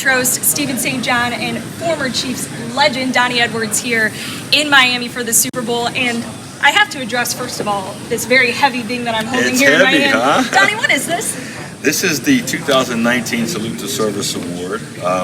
Trost, Stephen St. John, and former Chiefs legend Donnie Edwards here in Miami for the Super Bowl. And I have to address, first of all, this very heavy thing that I'm holding here in Miami. Huh? Donnie, what is this? This is the 2019 Salute to Service Award,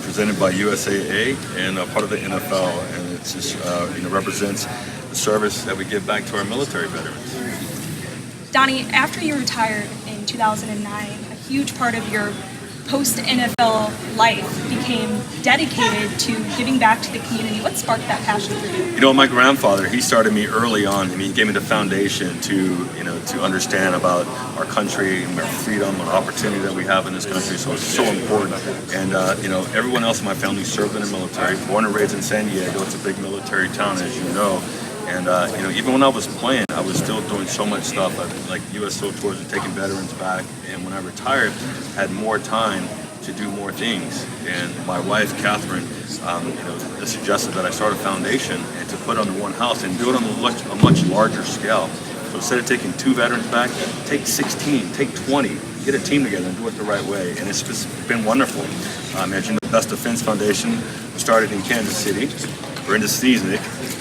presented by USAA and part of the NFL, and it just represents the service that we give back to our military veterans. Donnie, after you retired in 2009, a huge part of your post-NFL life became dedicated to giving back to the community. What sparked that passion for you? You know, my grandfather, he started me early on. I mean, he gave me the foundation to understand about our country and our freedom and opportunity that we have in this country. So it's so important. And, everyone else in my family served in the military. Born and raised in San Diego. It's a big military town, as you know. And, even when I was playing, I was still doing so much stuff, like USO tours and taking veterans back. And when I retired, I had more time to do more things. And my wife, Catherine, suggested that I start a foundation and to put under one house and do it on a much larger scale. So instead of taking 2 veterans back, take 16, take 20, get a team together and do it the right way. And it's just been wonderful. As you know, the Best Defense Foundation started in Kansas City. Brenda Steesnick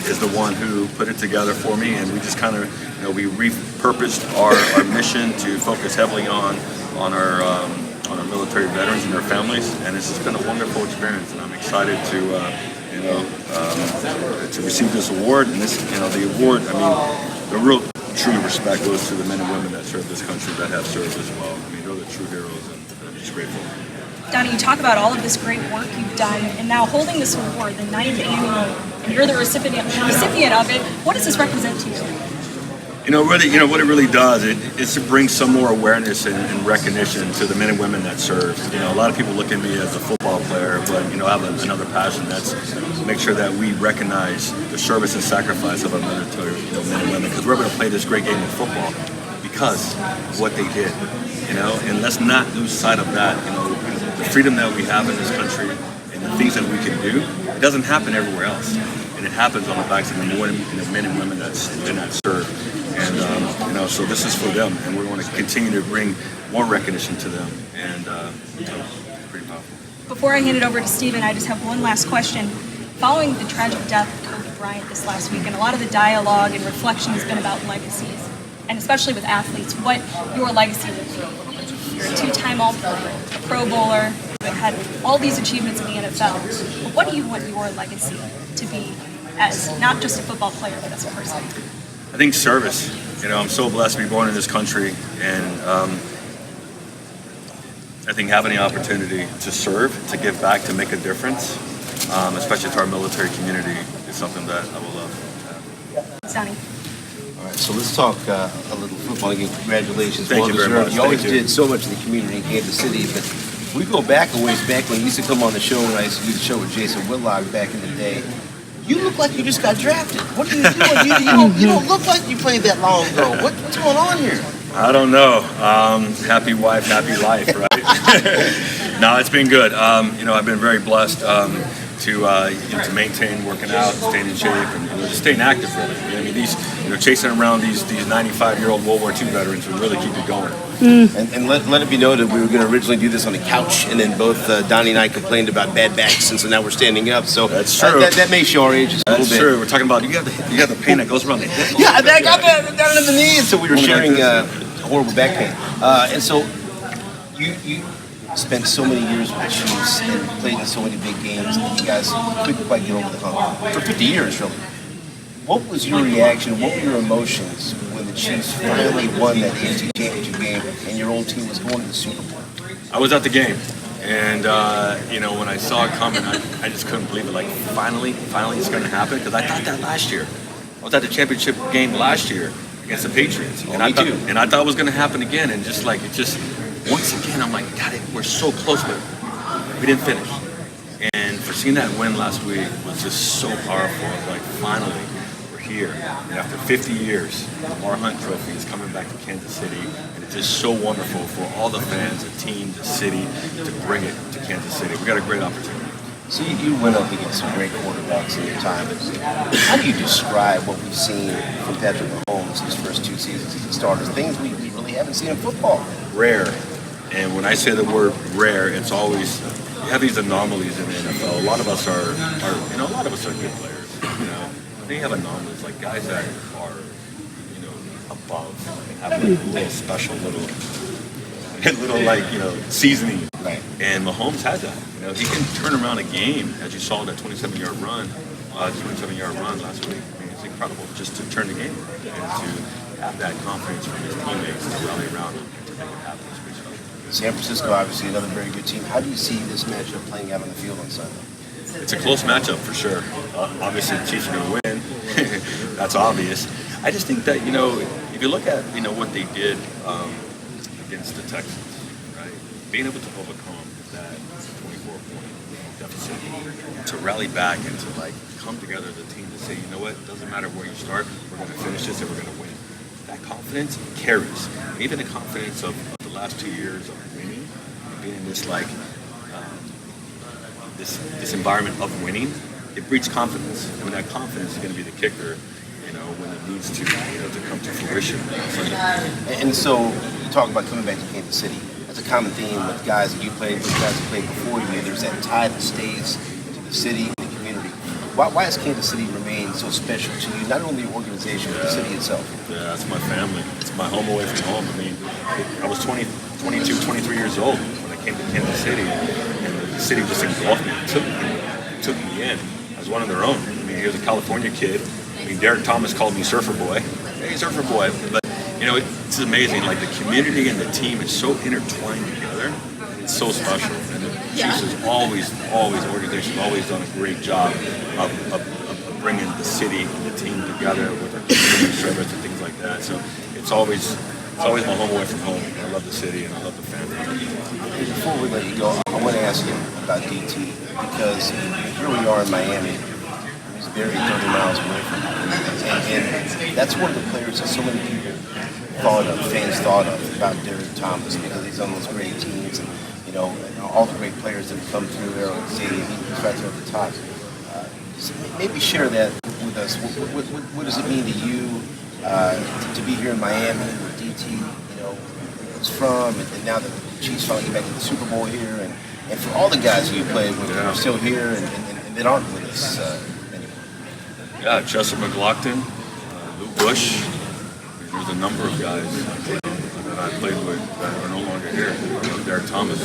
is the one who put it together for me, and we just kind of, we repurposed our mission to focus heavily on our military veterans and their families, and it's just been a wonderful experience, and I'm excited to receive this award. And this, the award, the real true respect goes to the men and women that serve this country, that have served as well. I mean, they're the true heroes, and I'm just grateful. Donnie, you talk about all of this great work you've done, and now holding this award, the 9th annual, and you're the recipient of it. What does this represent to you? What it really does is to bring some more awareness and recognition to the men and women that serve. A lot of people look at me as a football player, but I have another passion that's make sure that we recognize the service and sacrifice of our military men and women, because we're able to play this great game of football because of what they did. And let's not lose sight of that. The freedom that we have in this country and the things that we can do, it doesn't happen everywhere else. And it happens on the backs of the men and women that serve. And, so this is for them. And we want to continue to bring more recognition to them. And pretty powerful. Before I hand it over to Stephen, I just have one last question. Following the tragic death of Kobe Bryant this last week, and a lot of the dialogue and reflection has been about legacies, and especially with athletes, what your legacy would be. You're a 2-time All-Pro, a Pro Bowler, you've had all these achievements in the NFL. But what do you want your legacy to be as not just a football player, but as a person? I think service. I'm so blessed to be born in this country, and I think having the opportunity to serve, to give back, to make a difference, especially to our military community, is something that I will love. Donnie. All right, so let's talk a little football. Again, congratulations. Thank you very much. You always did so much in the community in Kansas City, but we go back a ways back when you used to come on the show, when I used to do the show with Jason Whitlock back in the day. You look like you just got drafted. What are you doing? You don't look like you played that long ago. What's going on here? I don't know. Happy wife, happy life, right? No, it's been good. I've been very blessed to maintain working out, staying in shape, and just staying active, really. These, chasing around these 95-year-old World War II veterans would really keep you going. And let it be noted, we were going to originally do this on the couch, and then both Donnie and I complained about bad backs, and so now we're standing up. So that's true. That may show our ages a little bit. That's true. We're talking about you got the pain that goes around the hip. Yeah, I got that down in the knee, and so we were sharing horrible back pain. And so you spent so many years with the Chiefs and played in so many big games, and you guys couldn't quite get over the hump for 50 years, really. What was your reaction? What were your emotions when the Chiefs finally won that AFC Championship game and your old team was going to the Super Bowl? I was at the game, and when I saw it coming, I just couldn't believe it. Like, finally, it's going to happen, because I thought that last year. I was at the championship game last year against the Patriots, and I thought it was going to happen again, and once again, I'm like, God, we're so close, but we didn't finish. And for seeing that win last week was just so powerful. It was like, finally, we're here. And after 50 years, the Mar Hunt Trophy is coming back to Kansas City, and it's just so wonderful for all the fans, the team, the city, to bring it to Kansas City. We got a great opportunity. So you went up against some great quarterbacks in your time. How do you describe what we've seen from Patrick Mahomes his first 2 seasons as a starter? Things we really haven't seen in football. Rare. And when I say the word rare, it's always you have these anomalies in the NFL. A lot of us are a lot of us are good players. Then you have anomalies like guys that are, above and have like a little special little like seasoning. Right. And Mahomes had that. He can turn around a game, as you saw that 27-yard run last week. I mean, it's incredible just to turn the game and to have that confidence from his teammates to rally around him and to make it happen. It's pretty special. San Francisco, obviously another very good team. How do you see this matchup playing out on the field on Sunday? It's a close matchup for sure. Obviously, the Chiefs are going to win. That's obvious. I just think that, if you look at, what they did against the Texans, right? Being able to overcome that 24-point deficit, to rally back and to, come together as a team to say, it doesn't matter where you start, we're going to finish this and we're going to win. That confidence carries. And even the confidence of the last 2 years of winning, being in this, this environment of winning, it breeds confidence. I mean, that confidence is going to be the kicker, when it needs to, to come to fruition. And so you talk about coming back to Kansas City. That's a common theme with guys that you played with, guys that played before you. There's that tie that stays to the city and the community. Why has Kansas City remained so special to you? Not only the organization, but the city itself. Yeah, it's my family. It's my home away from home. I mean, I was 22, 23 years old when I came to Kansas City, and the city just engulfed me, took me in as one of their own. I mean, he was a California kid. I mean, Derek Thomas called me Surfer Boy. Hey, Surfer Boy. But, it's amazing. Like, the community and the team is so intertwined together. It's so special. And the Chiefs has always, organization has always done a great job of bringing the city and the team together with our community service and things like that. So it's always my home away from home. I love the city and I love the family. Before we let you go, I want to ask you about DT, because here we are in Miami. He's barely 30 miles away from it. And that's one of the players that so many people fans thought of about Derek Thomas, because he's on those great teams and, all the great players that have come through there on the stadium. He's right there at the top. So maybe share that with us. What does it mean to you to be here in Miami where DT, is from, and now the Chiefs finally get back to the Super Bowl here, and for all the guys who you played with that are still here and that aren't with us anymore? Yeah, Chester McLaughlin, Lou Bush. There's a number of guys that I played with that are no longer here. Derek Thomas,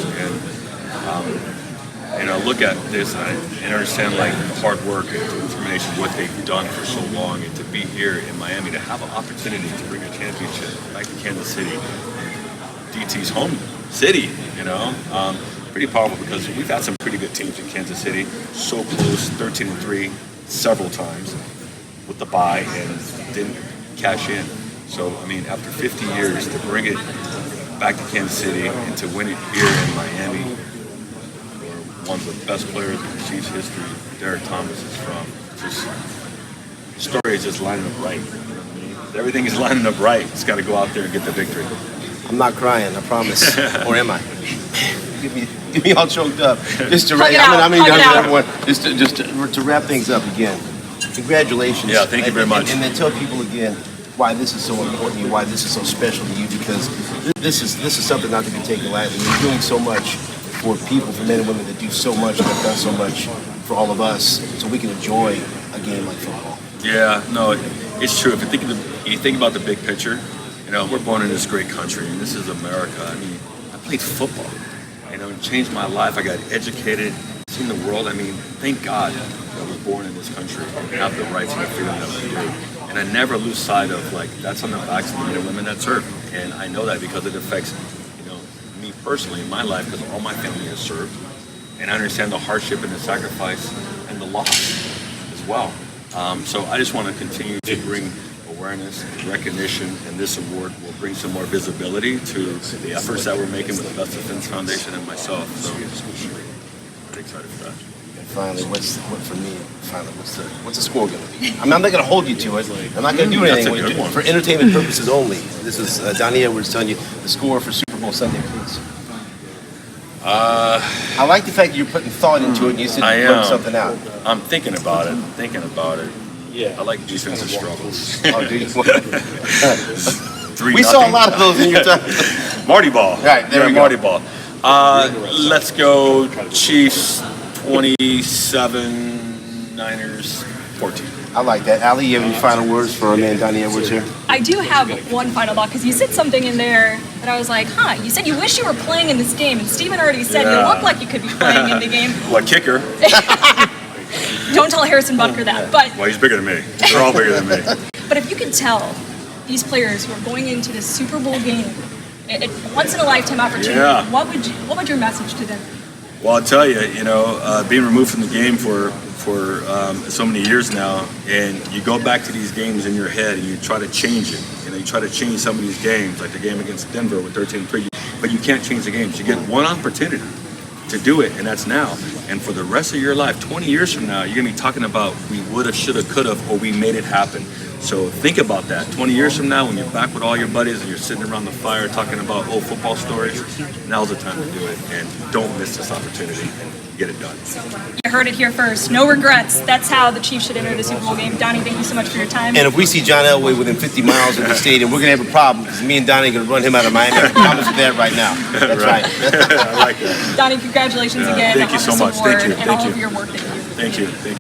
and I look at this and understand the hard work and determination, what they've done for so long, and to be here in Miami, to have an opportunity to bring a championship back to Kansas City, DT's home city. Pretty powerful, because we've had some pretty good teams in Kansas City, so close, 13-3 several times with the bye, and didn't cash in. So, I mean, after 50 years, to bring it back to Kansas City and to win it here in Miami, where one of the best players in the Chiefs' history, Derek Thomas, is from, the story is just lining up right. Everything is lining up right. It's got to go out there and get the victory. I'm not crying, I promise. Or am I? Get me all choked up. Just to wrap things up again. Congratulations. Yeah, thank you very much. And then tell people again why this is so important to you, why this is so special to you, because this is something not to be taken lightly. You're doing so much for people, for men and women that do so much and have done so much for all of us, so we can enjoy a game like football. Yeah, no, it's true. If you think about the big picture, we're born in this great country, and this is America. I mean, I played football, it changed my life. I got educated, seen the world. I mean, thank God that I was born in this country and have the rights and the freedom that we do. And I never lose sight of, that's on the backs of the men and women that serve. And I know that because it affects, me personally in my life, because all my family has served. And I understand the hardship and the sacrifice and the loss as well. So I just want to continue to bring awareness, recognition, and this award will bring some more visibility to the efforts that we're making with the Best Defense Foundation and myself. So pretty excited for that. And finally, what's the score going to be? I mean, I'm not going to hold you to it. I'm not going to do anything with it. For entertainment purposes only. This is Donnie Edwards telling you the score for Super Bowl Sunday, please. I like the fact that you're putting thought into it and you said you work something out. I'm thinking about it. Yeah. I like defensive struggles. Oh, do you? We saw a lot of those in your time. Marty Ball. Right, there we go. Marty Ball. Let's go Chiefs 27, Niners 14. I like that. Ali, you have any final words for our man Donnie Edwards here? I do have one final thought because you said something in there that I was like, You said you wish you were playing in this game, and Steven already said you look like you could be playing in the game. What, kicker? Don't tell Harrison Butker that. But Well, he's bigger than me. They're all bigger than me. But if you could tell these players who are going into this Super Bowl game, a once-in-a-lifetime opportunity, what would your message to them be? Well, I'll tell you, being removed from the game for so many years now, and you go back to these games in your head and you try to change it. You try to change some of these games, like the game against Denver with 13-3, but you can't change the games. You get one opportunity to do it, and that's now. And for the rest of your life, 20 years from now, you're gonna be talking about we woulda, shoulda, coulda, or we made it happen. So think about that. 20 years from now, when you're back with all your buddies and you're sitting around the fire talking about old football stories, now's the time to do it. And don't miss this opportunity and get it done. You heard it here first. No regrets. That's how the Chiefs should enter the Super Bowl game. Donnie, thank you so much for your time. And if we see John Elway within 50 miles of the stadium, we're going to have a problem because me and Donnie are going to run him out of Miami. I promise you that right now. That's right. I like that. Donnie, congratulations again Thank you on so this much. award Thank you. and Thank all you. of your work that you do. Thank you.